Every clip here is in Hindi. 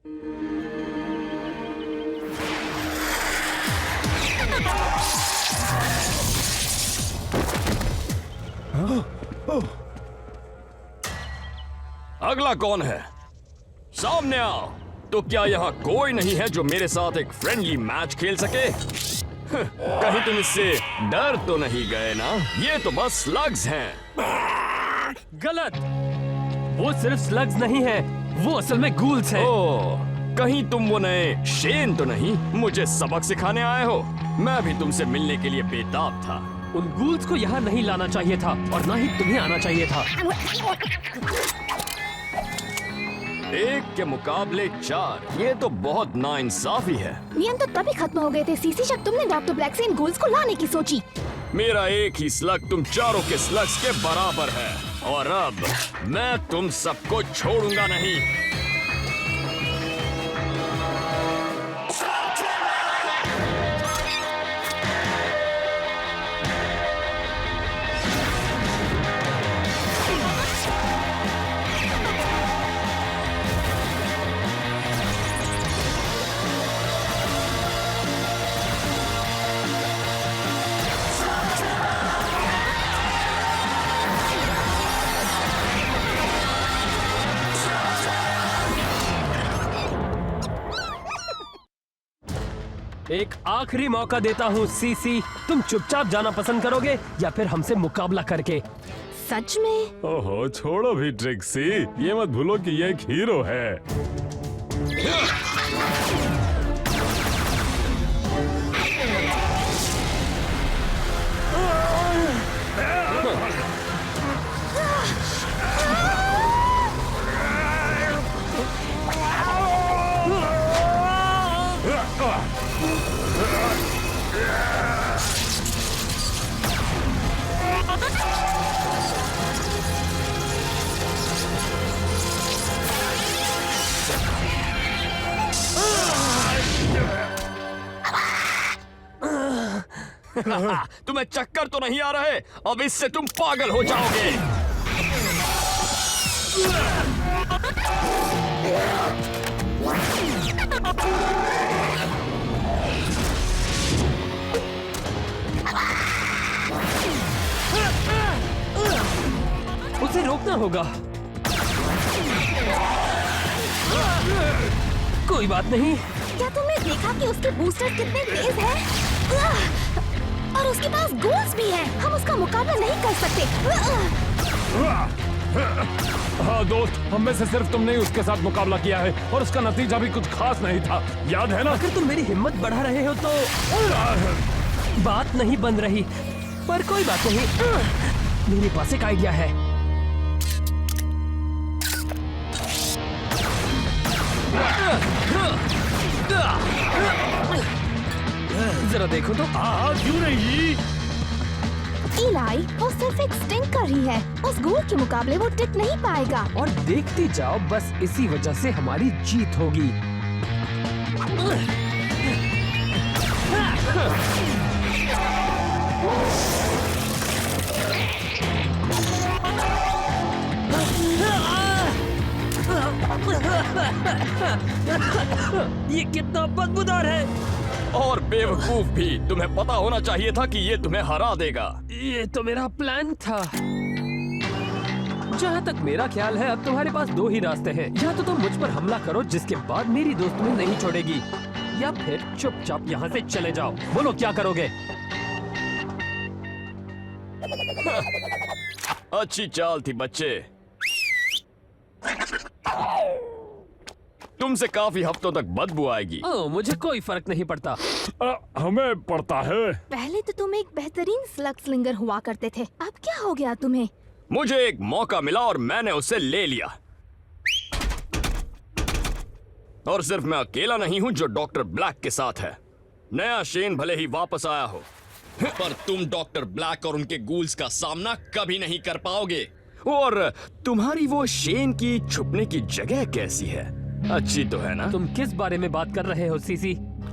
अगला कौन है? सामने आओ। तो क्या यहाँ कोई नहीं है जो मेरे साथ एक फ्रेंडली मैच खेल सके? कहीं तुम इससे डर तो नहीं गए ना? ये तो बस स्लग्स हैं। गलत। वो सिर्फ स्लग्स नहीं है, वो असल में गूल्स हैं। ओह, कहीं तुम वो नए शेन तो नहीं? मुझे सबक सिखाने आए हो? मैं भी तुमसे मिलने के लिए बेताब था। उन गूल्स को यहाँ नहीं लाना चाहिए था और ना ही तुम्हें आना चाहिए था। 1 के मुकाबले 4, ये तो बहुत नाइंसाफी है। नियम तो तभी खत्म हो गए थे सीसी जब तुमने डॉक्टर ब्लैक से इन गोल्स को लाने की सोची। मेरा एक ही स्लग तुम चारों के स्लग्स के बराबर है और अब मैं तुम सबको छोड़ूंगा नहीं। एक आखिरी मौका देता हूँ सीसी, तुम चुपचाप जाना पसंद करोगे या फिर हमसे मुकाबला करके? सच में? ओहो, छोड़ो भी ट्रिक्सी, ये मत भूलो कि ये एक हीरो है। तुम्हें चक्कर तो नहीं आ रहे? अब इससे तुम पागल हो जाओगे। उसे रोकना होगा। कोई बात नहीं। क्या तुमने देखा कि उसके बूस्टर कितने तेज हैं? और उसके पास गोल्स भी हैं। हम उसका मुकाबला नहीं कर सकते। हाँ दोस्त, हम में से सिर्फ तुमने ही उसके साथ मुकाबला किया है और उसका नतीजा भी कुछ खास नहीं था, याद है ना? अगर तुम मेरी हिम्मत बढ़ा रहे हो तो बात नहीं बन रही, पर कोई बात नहीं। मेरे पास एक आइडिया है। जरा देखो तो। हाँ, क्यों नहीं? इलाई, वो सिर्फ एक स्टिंग कर रही है। उस गोल के मुकाबले वो टिक नहीं पाएगा। और देखती जाओ, बस इसी वजह से हमारी जीत होगी। ये कितना बदबूदार है और बेवकूफ भी। तुम्हें पता होना चाहिए था कि ये तुम्हें हरा देगा। ये तो मेरा प्लान था। जहाँ तक मेरा ख्याल है, अब तुम्हारे पास 2 ही रास्ते हैं। या तो तुम मुझ पर हमला करो, जिसके बाद मेरी दोस्त तुम्हें नहीं छोड़ेगी, या फिर चुपचाप यहाँ से चले जाओ। बोलो क्या करोगे? अच्छी चाल थी बच्चे। तुमसे काफी हफ्तों तक बदबू आएगी। ओह, मुझे कोई फर्क नहीं पड़ता। हमें पड़ता है। पहले तो तुम एक बेहतरीन स्लग स्लिंगर हुआ करते थे, अब क्या हो गया तुम्हें? मुझे एक मौका मिला और मैंने उसे ले लिया। और सिर्फ मैं अकेला नहीं हूं जो डॉक्टर ब्लैक के साथ है। नया शेन भले ही वापस आया हो, पर तुम डॉक्टर ब्लैक और उनके गूल्स का सामना कभी नहीं कर पाओगे। और तुम्हारी वो शेन की छुपने की जगह कैसी है? अच्छी तो है ना? तुम किस बारे में बात कर रहे हो सीसी?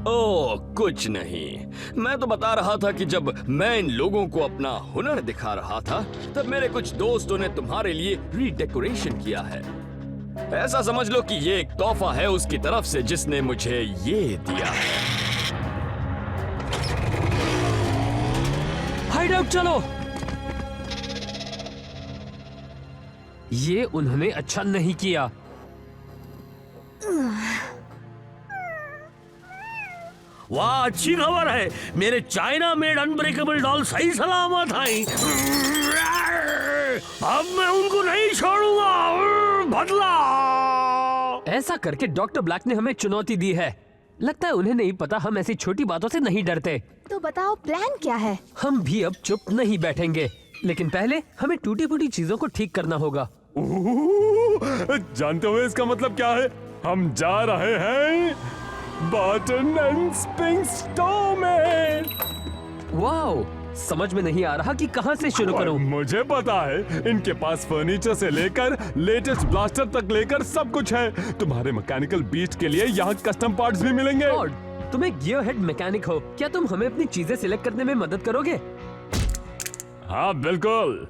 ओह, कुछ नहीं। मैं तो बता रहा था कि जब मैं इन लोगों को अपना हुनर दिखा रहा था, तब मेरे कुछ दोस्तों ने तुम्हारे लिए रीडेकोरेशन किया है। ऐसा समझ लो कि ये एक तोहफा है उसकी तरफ से जिसने मुझे ये दिया है। हाइड आउट चलो। ये उन्होंने अच्छा नहीं किया। वाह, अच्छी खबर है। मेरे चाइना मेड अनब्रेकेबल डॉल सही सलामत आई। अब मैं उनको नहीं छोड़ूंगा। बदला। ऐसा करके डॉक्टर ब्लैक ने हमें चुनौती दी है। लगता है उन्हें नहीं पता हम ऐसी छोटी बातों से नहीं डरते। तो बताओ प्लान क्या है? हम भी अब चुप नहीं बैठेंगे, लेकिन पहले हमें टूटी फूटी चीजों को ठीक करना होगा। जानते हो इसका मतलब क्या है? हम जा रहे हैं बटन एंड स्प्रिंग स्टोर में। वाओ, समझ में नहीं आ रहा कि कहां से शुरू करूं। मुझे पता है, इनके पास फर्नीचर से लेकर लेटेस्ट ब्लास्टर तक लेकर सब कुछ है। तुम्हारे मैकेनिकल बीस्ट के लिए यहाँ कस्टम पार्ट्स भी मिलेंगे। और तुम एक गियर हेड मैकेनिक हो, क्या तुम हमें अपनी चीजें सिलेक्ट करने में मदद करोगे? हाँ बिल्कुल।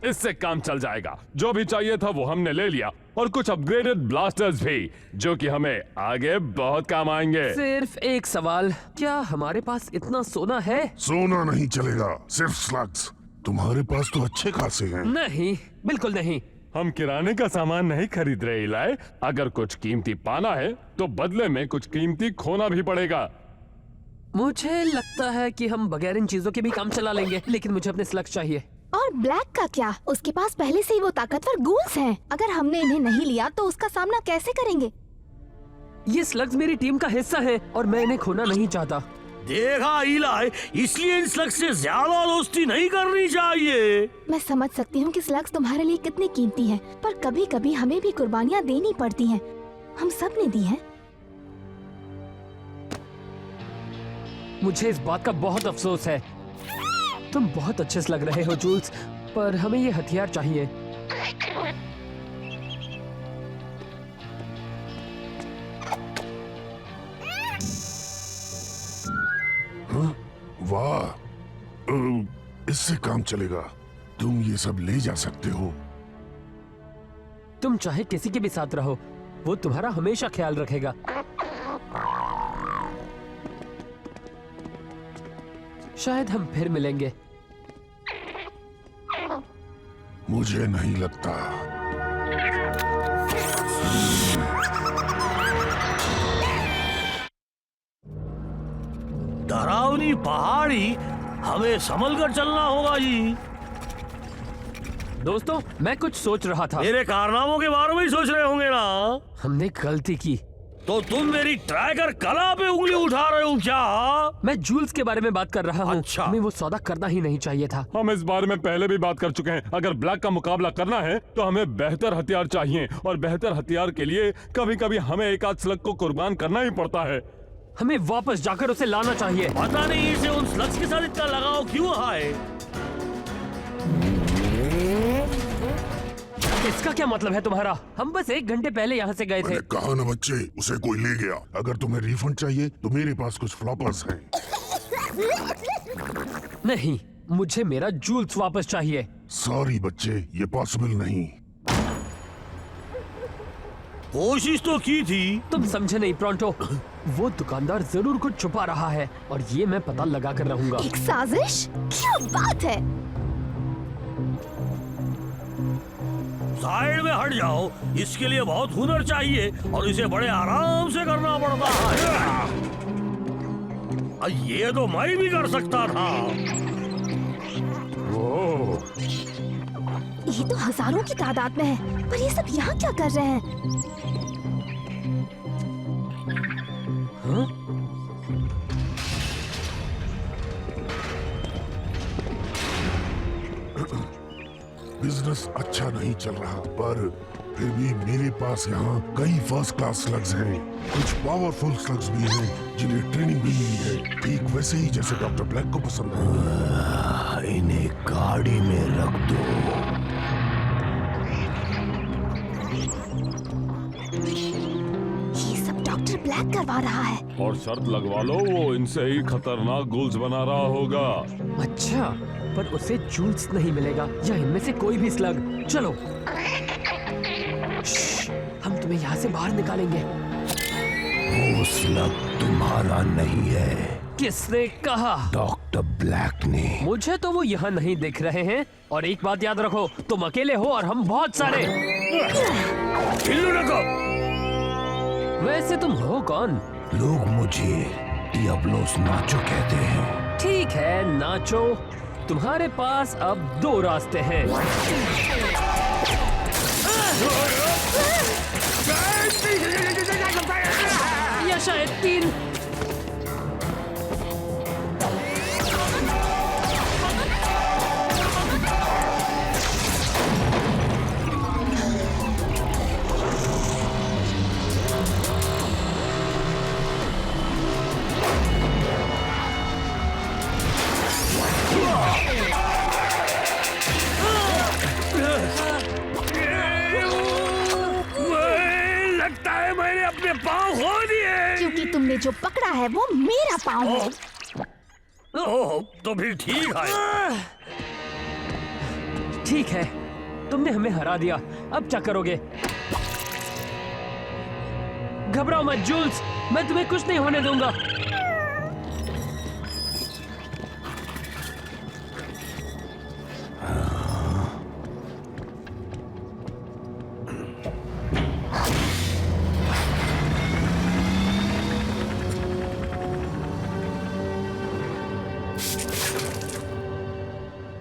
इससे काम चल जाएगा। जो भी चाहिए था वो हमने ले लिया, और कुछ अपग्रेडेड ब्लास्टर्स भी, जो कि हमें आगे बहुत काम आएंगे। सिर्फ एक सवाल, क्या हमारे पास इतना सोना है? सोना नहीं चलेगा, सिर्फ स्लग्स। तुम्हारे पास तो अच्छे खासे हैं। नहीं, बिल्कुल नहीं। हम किराने का सामान नहीं खरीद रहे इलाई। अगर कुछ कीमती पाना है तो बदले में कुछ कीमती खोना भी पड़ेगा। मुझे लगता है कि हम बगैर इन चीजों के भी काम चला लेंगे, लेकिन मुझे अपने स्लग्स चाहिए। और ब्लैक का क्या? उसके पास पहले से ही वो ताकतवर गूल्स हैं। अगर हमने इन्हें नहीं लिया तो उसका सामना कैसे करेंगे? ये स्लग्स मेरी टीम का हिस्सा है और मैं इन्हें खोना नहीं चाहता। देखा इलाई, इसलिए इन स्लग्स से ज्यादा दोस्ती नहीं करनी चाहिए। मैं समझ सकती हूँ कि स्लग्स तुम्हारे लिए कितनी कीमती हैं, पर कभी कभी हमें भी कुर्बानियाँ देनी पड़ती हैं। हम सब ने दी हैं। मुझे इस बात का बहुत अफसोस है। तुम बहुत अच्छे से लग रहे हो जूल्स, पर हमें ये हथियार चाहिए। वाह, इससे काम चलेगा। तुम ये सब ले जा सकते हो। तुम चाहे किसी के भी साथ रहो, वो तुम्हारा हमेशा ख्याल रखेगा। शायद हम फिर मिलेंगे। मुझे नहीं लगता। डरावनी पहाड़ी, हमें संभल कर चलना होगा जी। दोस्तों, मैं कुछ सोच रहा था। मेरे कारनामों के बारे में ही सोच रहे होंगे ना? हमने गलती की। तो तुम मेरी ट्रैकर कला पे उंगली उठा रहे हो क्या? मैं जूल्स के बारे में बात कर रहा हूँ। अच्छा। हमें वो सौदा करना ही नहीं चाहिए था। हम इस बारे में पहले भी बात कर चुके हैं। अगर ब्लैक का मुकाबला करना है तो हमें बेहतर हथियार चाहिए, और बेहतर हथियार के लिए कभी कभी हमें एक आध स्लग को कुर्बान करना ही पड़ता है। हमें वापस जाकर उसे लाना चाहिए। पता नहीं इसे उन स्लग्स के साथ इतना लगाव क्यों है। इसका क्या मतलब है तुम्हारा? हम बस 1 घंटे पहले यहाँ से गए थे। मैंने कहा ना बच्चे, उसे कोई ले गया। अगर तुम्हें रिफंड चाहिए तो मेरे पास कुछ फ्लॉपर्स हैं। नहीं, मुझे मेरा जूल्स वापस चाहिए। सॉरी बच्चे, ये पॉसिबल नहीं। कोशिश तो की थी। तुम समझे नहीं प्रोंटो। वो दुकानदार जरूर कुछ छुपा रहा है, और ये मैं पता लगा कर रहूंगा। एक साजिश? क्या बात है? साइड में हट जाओ। इसके लिए बहुत हुनर चाहिए और इसे बड़े आराम से करना पड़ता है। ये तो मैं भी कर सकता था। ये तो हजारों की तादाद में है, पर ये सब यहाँ क्या कर रहे हैं? बिजनेस अच्छा नहीं चल रहा, पर फिर भी मेरे पास यहाँ कई फर्स्ट क्लास स्लग्स हैं। कुछ पावरफुल स्लग्स भी हैं जिन्हें ट्रेनिंग भी मिली है, ठीक वैसे ही जैसे डॉक्टर ब्लैक को पसंद है। इन्हें गाड़ी में रख दो। ये सब डॉक्टर ब्लैक करवा रहा है। और शर्त लगवा लो, वो इनसे ही खतरनाक गुल्स बना रहा होगा। अच्छा, पर उसे जूल्स नहीं मिलेगा या इनमें से कोई भी स्लग। चलो। तुम्हें यहाँ से बाहर निकालेंगे। वो स्लग तुम्हारा नहीं है, किसने कहा? डॉक्टर ब्लैक ने। मुझे तो वो यहाँ नहीं दिख रहे हैं। और एक बात याद रखो, तुम अकेले हो और हम बहुत सारे। हिल्लू नको। वैसे तुम हो कौन? लोग मुझे डियाब्लोस नाचो कहते हैं। ठीक है, नाचो। तुम्हारे पास अब 2 रास्ते हैं। या शायद 3। लगता है मैंने अपने पाँव खो दिए। क्योंकि तुमने जो पकड़ा है वो मेरा पाँव है। ओह, तो फिर ठीक है। ठीक है, तुमने हमें हरा दिया। अब क्या करोगे? घबराओ मत जूल्स, मैं तुम्हें कुछ नहीं होने दूंगा।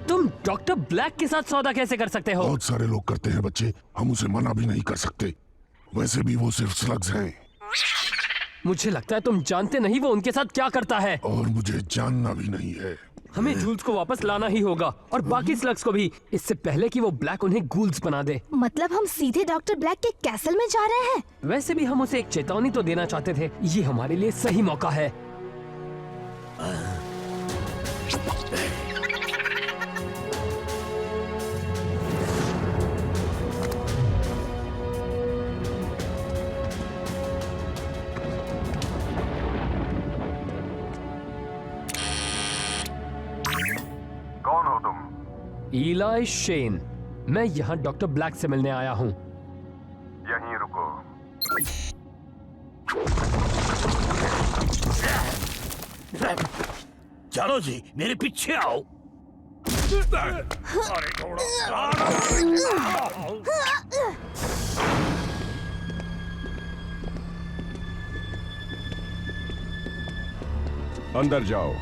तुम डॉक्टर ब्लैक के साथ सौदा कैसे कर सकते हो? बहुत सारे लोग करते हैं बच्चे, हम उसे मना भी नहीं कर सकते। वैसे भी वो सिर्फ स्लग्स हैं। मुझे लगता है तुम जानते नहीं वो उनके साथ क्या करता है। और मुझे जानना भी नहीं है। हमें जूल्स को वापस लाना ही होगा और बाकी स्लग्स को भी, इससे पहले कि वो ब्लैक उन्हें गूल्स बना दे। मतलब हम सीधे डॉक्टर ब्लैक के कैसल में जा रहे हैं? वैसे भी हम उसे एक चेतावनी तो देना चाहते थे। ये हमारे लिए सही मौका है। कौन हो तुम? इलाई शेन, मैं यहाँ डॉक्टर ब्लैक से मिलने आया हूँ। यहीं रुको। चलो जी, मेरे पीछे आओ। अरे थोड़ा अंदर जाओ।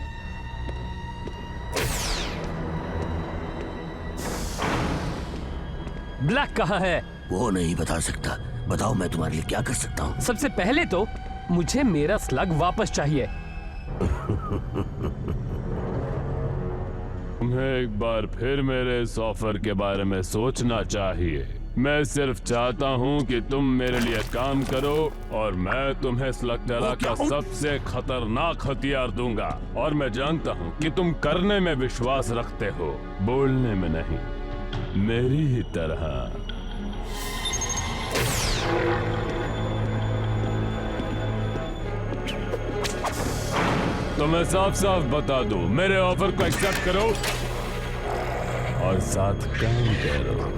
ब्लैक कहाँ है? वो नहीं बता सकता। बताओ मैं तुम्हारे लिए क्या कर सकता हूँ। सबसे पहले तो मुझे मेरा स्लग वापस चाहिए। तुम्हें एक बार फिर मेरे इस ऑफर के बारे में सोचना चाहिए। मैं सिर्फ चाहता हूँ कि तुम मेरे लिए काम करो और मैं तुम्हें स्लगटेरा का सबसे खतरनाक हथियार दूंगा। और मैं जानता हूँ कि तुम करने में विश्वास रखते हो, बोलने में नहीं, मेरी ही तरह। तो मैं साफ साफ बता दूं, मेरे ऑफर को एक्सेप्ट करो और साथ काम करो।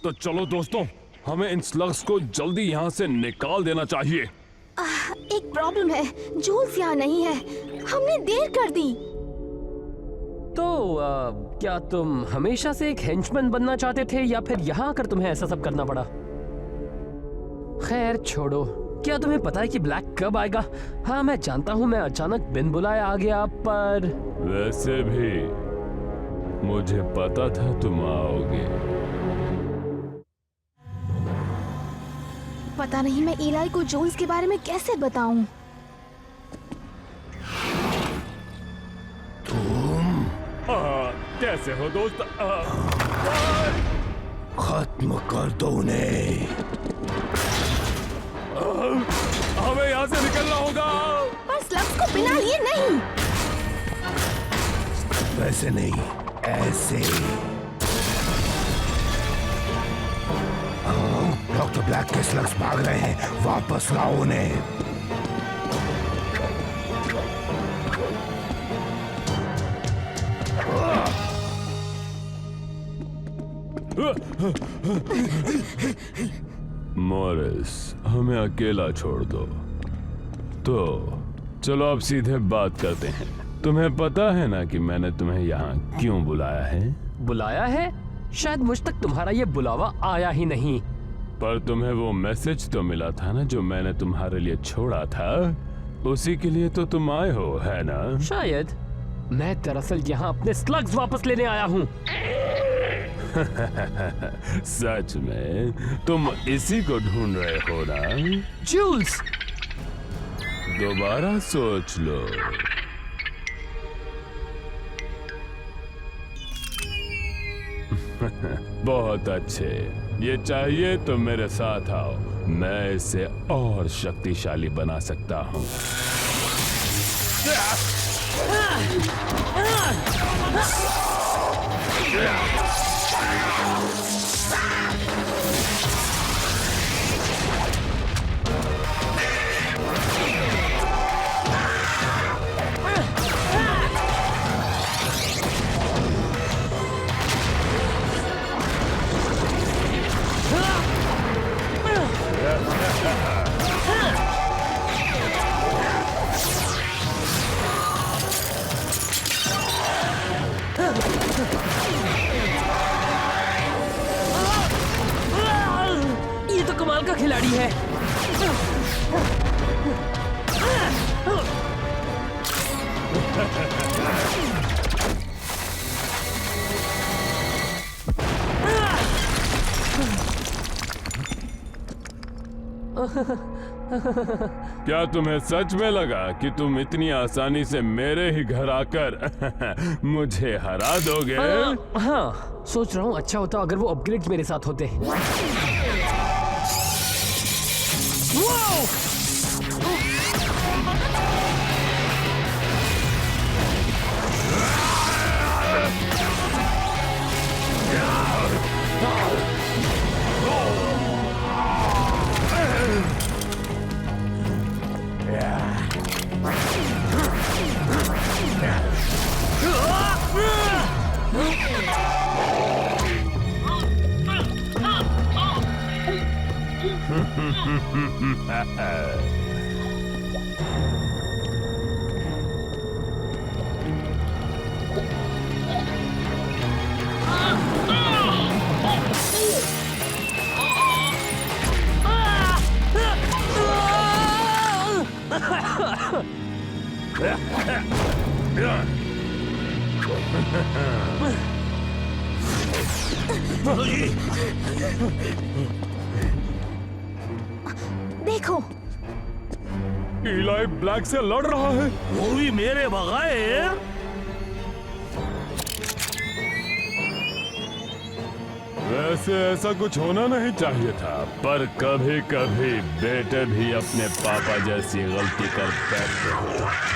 तो चलो दोस्तों, हमें इन स्लग्स को जल्दी यहाँ से निकाल देना चाहिए। एक प्रॉब्लम है, जूल्स यहाँ नहीं है। हमने देर कर दी। तो क्या तुम हमेशा से एक हेंचमैन बनना चाहते थे या फिर यहाँ आकर तुम्हें ऐसा सब करना पड़ा? खैर छोड़ो। क्या तुम्हें पता है कि ब्लैक कब आएगा? हाँ मैं जानता हूँ, मैं अचानक बिन बुलाए आ गया, पर वैसे भी मुझे पता था तुम आओगे। पता नहीं मैं इलाई को जूल्स के बारे में कैसे बताऊं। कैसे हो दोस्त? खत्म कर दो उन्हें। हमें यहाँ से निकलना होगा। पर स्लग्स को बिना लिए नहीं। वैसे नहीं, ऐसे। डॉक्टर ब्लैक के स्लग्स भाग रहे हैं, वापस लाओ उन्हें। मॉरिस, हमें अकेला छोड़ दो। तो चलो अब सीधे बात करते हैं। तुम्हें पता है ना कि मैंने तुम्हें यहाँ क्यों बुलाया है? बुलाया है? शायद मुझ तक तुम्हारा ये बुलावा आया ही नहीं। पर तुम्हें वो मैसेज तो मिला था ना जो मैंने तुम्हारे लिए छोड़ा था, उसी के लिए तो तुम आए हो, है ना? शायद। मैं दरअसल यहाँ अपने स्लग्स वापस लेने आया हूँ। सच में तुम इसी को ढूंढ रहे हो ना? जूल्स! दोबारा सोच लो। बहुत अच्छे, ये चाहिए तो मेरे साथ आओ, मैं इसे और शक्तिशाली बना सकता हूँ। ये तो कमाल का खिलाड़ी है। क्या तुम्हें सच में लगा कि तुम इतनी आसानी से मेरे ही घर आकर मुझे हरा दोगे? हाँ, सोच रहा हूँ अच्छा होता अगर वो अपग्रेड्स मेरे साथ होते। देखो, इलाई ब्लैक से लड़ रहा है। वो भी मेरे बगैर। वैसे ऐसा कुछ होना नहीं चाहिए था, पर कभी कभी बेटे भी अपने पापा जैसी गलती कर बैठते हैं।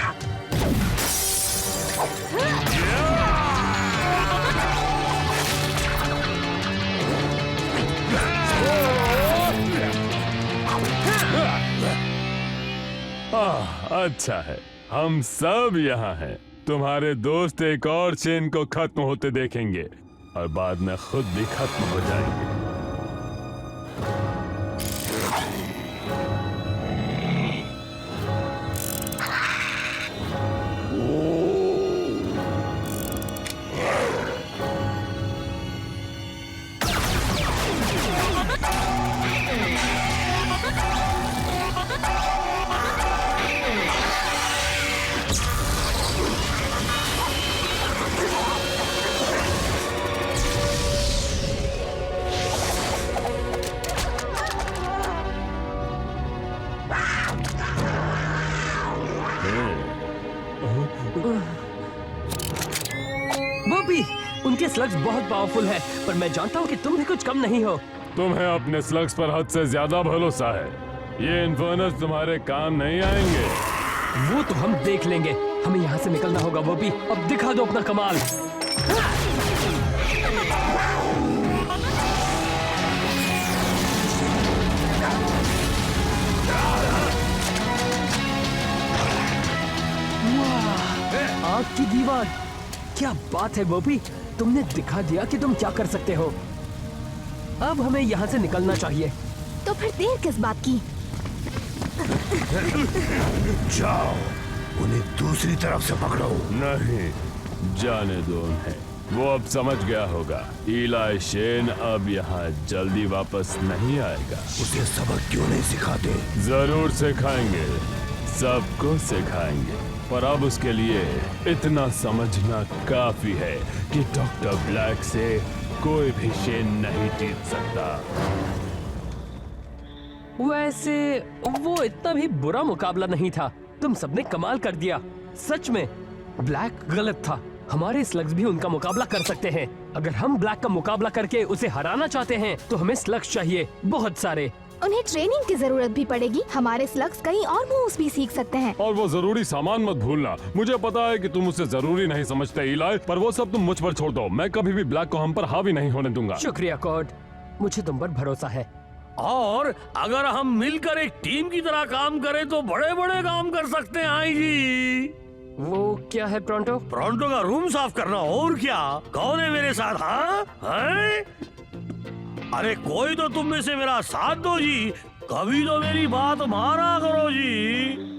अच्छा है, हम सब यहाँ हैं। तुम्हारे दोस्त एक और चेन को खत्म होते देखेंगे और बाद में खुद भी खत्म हो जाएंगे। बॉबी, उनके स्लग्स बहुत पावरफुल है, पर मैं जानता हूँ कि तुम भी कुछ कम नहीं हो। तुम्हें अपने स्लग्स पर हद से ज्यादा भरोसा है। ये इन्फर्नस तुम्हारे काम नहीं आएंगे। वो तो हम देख लेंगे। हमें यहाँ से निकलना होगा बॉबी। अब दिखा दो अपना कमाल। आग की दीवार। क्या बात है बॉबी, तुमने दिखा दिया कि तुम क्या कर सकते हो। अब हमें यहाँ से निकलना चाहिए। तो फिर देर किस बात की? जाओ, उन्हें दूसरी तरफ से पकड़ो। नहीं, जाने दो उन्हें। वो अब समझ गया होगा। इलाई शेन अब यहाँ जल्दी वापस नहीं आएगा। उसे सबक क्यों नहीं सिखाते? जरूर सिखाएंगे, सबको सिखाएंगे। पर अब उसके लिए इतना समझना काफी है कि डॉक्टर ब्लैक से कोई भी शेन नहीं जीत सकता। वैसे वो इतना भी बुरा मुकाबला नहीं था। तुम सबने कमाल कर दिया। सच में ब्लैक गलत था। हमारे स्लग्स भी उनका मुकाबला कर सकते हैं। अगर हम ब्लैक का मुकाबला करके उसे हराना चाहते हैं तो हमें स्लग्स चाहिए, बहुत सारे। उन्हें ट्रेनिंग की जरूरत भी पड़ेगी। हमारे स्लग्स कई और मूव्स भी सीख सकते हैं। और वो जरूरी सामान मत भूलना। मुझे पता है कि तुम उसे जरूरी नहीं समझते इलाई, पर वो सब तुम मुझ पर छोड़ दो। मैं कभी भी ब्लैक को हम पर हावी नहीं होने दूंगा। शुक्रिया कॉड, मुझे तुम पर भरोसा है। और अगर हम मिलकर एक टीम की तरह काम करें तो बड़े बड़े काम कर सकते हैं। आई जी, वो क्या है प्रोंटो? प्रोंटो का रूम साफ करना। और क्या? कौन है मेरे साथ? हाँ हैं? अरे कोई तो तुम में से मेरा साथ दो जी। कभी तो मेरी बात माना करो जी।